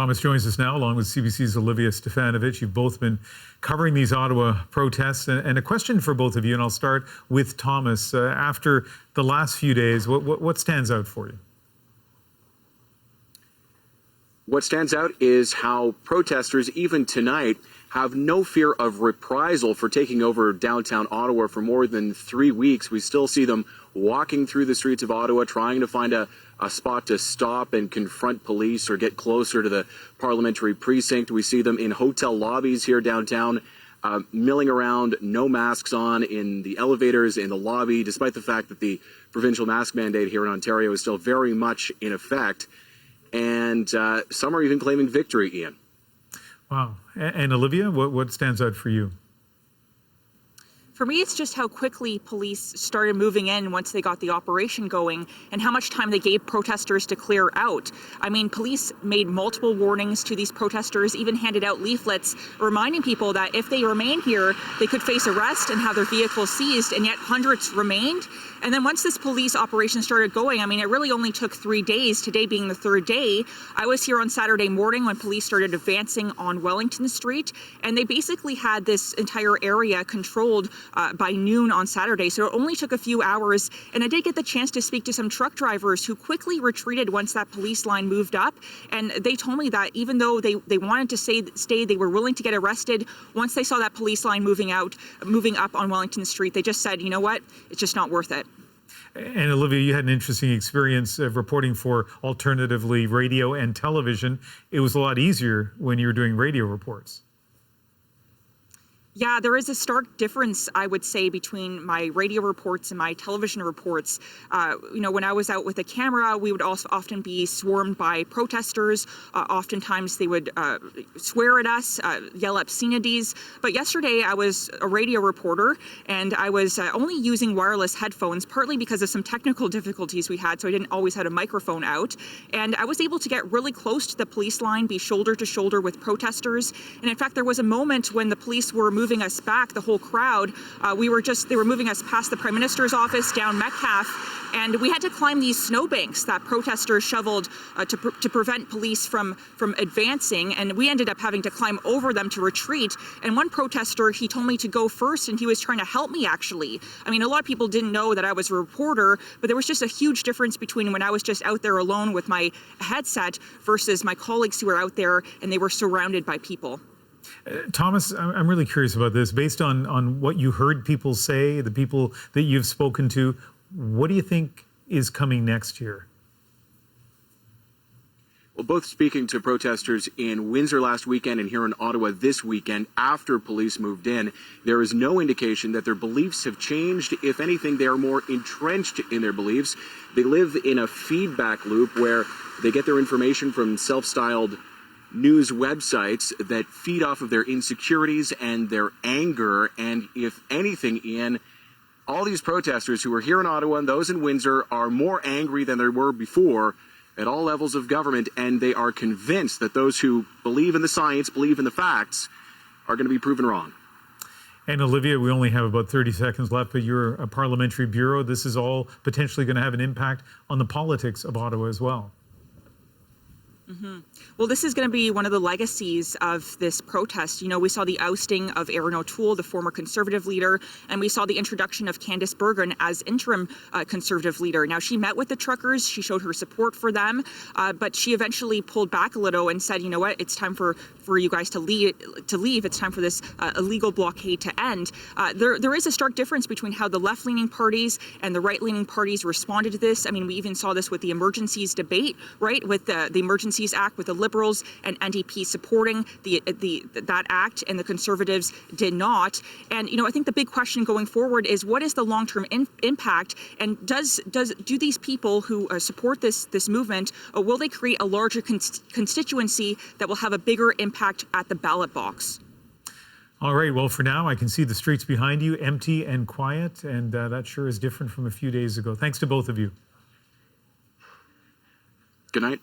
Thomas joins us now, along with CBC's Olivia Stefanovich. You've both been covering these Ottawa protests. And a question for both of you, and I'll start with Thomas. After the last few days, what stands out for you? What stands out is how protesters, even tonight, have no fear of reprisal for taking over downtown Ottawa for more than 3 weeks. We still see them walking through the streets of Ottawa, trying to find a spot to stop and confront police or get closer to the parliamentary precinct. We see them in hotel lobbies here downtown, milling around, no masks on, in the elevators, in the lobby, despite the fact that the provincial mask mandate here in Ontario is still very much in effect. And some are even claiming victory, Ian. Wow. And Olivia, what stands out for you? For me, it's just how quickly police started moving in once they got the operation going and how much time they gave protesters to clear out. I mean, police made multiple warnings to these protesters, even handed out leaflets reminding people that if they remain here, they could face arrest and have their vehicles seized, and yet hundreds remained. And then once this police operation started going, I mean, it really only took 3 days, today being the third day. I was here on Saturday morning when police started advancing on Wellington Street, and they basically had this entire area controlled by noon on Saturday. So it only took a few hours. And I did get the chance to speak to some truck drivers who quickly retreated once that police line moved up. And they told me that even though they wanted to stay, they were willing to get arrested. Once they saw that police line moving up on Wellington Street, they just said, you know what, it's just not worth it. And Olivia, you had an interesting experience of reporting for alternatively radio and television. It was a lot easier when you were doing radio reports. Yeah, there is a stark difference, I would say, between my radio reports and my television reports. When I was out with a camera, we would also often be swarmed by protesters. Oftentimes they would swear at us, yell obscenities. But yesterday I was a radio reporter, and I was only using wireless headphones, partly because of some technical difficulties we had, so I didn't always have a microphone out. And I was able to get really close to the police line, be shoulder to shoulder with protesters. And in fact, there was a moment when the police were moving us back, the whole crowd. They were moving us past the Prime Minister's office, down Metcalfe, and we had to climb these snowbanks that protesters shoveled to prevent police from advancing, and we ended up having to climb over them to retreat. And one protester, he told me to go first, and he was trying to help me, actually. I mean, a lot of people didn't know that I was a reporter, but there was just a huge difference between when I was just out there alone with my headset versus my colleagues who were out there and they were surrounded by people. Thomas, I'm really curious about this. Based on what you heard people say, the people that you've spoken to, what do you think is coming next year? Well, both speaking to protesters in Windsor last weekend and here in Ottawa this weekend after police moved in, there is no indication that their beliefs have changed. If anything, they are more entrenched in their beliefs. They live in a feedback loop where they get their information from self-styled news websites that feed off of their insecurities and their anger. And if anything, Ian, all these protesters who are here in Ottawa and those in Windsor are more angry than they were before at all levels of government, and they are convinced that those who believe in the science, believe in the facts, are going to be proven wrong. And Olivia, we only have about 30 seconds left, but you're a parliamentary bureau. This is all potentially going to have an impact on the politics of Ottawa as well. Mm-hmm. Well, this is going to be one of the legacies of this protest. You know, we saw the ousting of Aaron O'Toole, the former Conservative leader, and we saw the introduction of Candice Bergen as interim Conservative leader. Now, she met with the truckers, she showed her support for them, but she eventually pulled back a little and said, you know what, it's time for you guys to leave. It's time for this illegal blockade to end. There is a stark difference between how the left-leaning parties and the right-leaning parties responded to this. I mean, we even saw this with the emergencies debate, right, with the Emergencies Act, with the Liberals and NDP supporting that act, and the Conservatives did not. And, you know, I think the big question going forward is what is the long-term impact, and do these people who support this movement, will they create a larger constituency that will have a bigger impact at the ballot box? All right, well, for now, I can see the streets behind you, empty and quiet, and that sure is different from a few days ago. Thanks to both of you. Good night.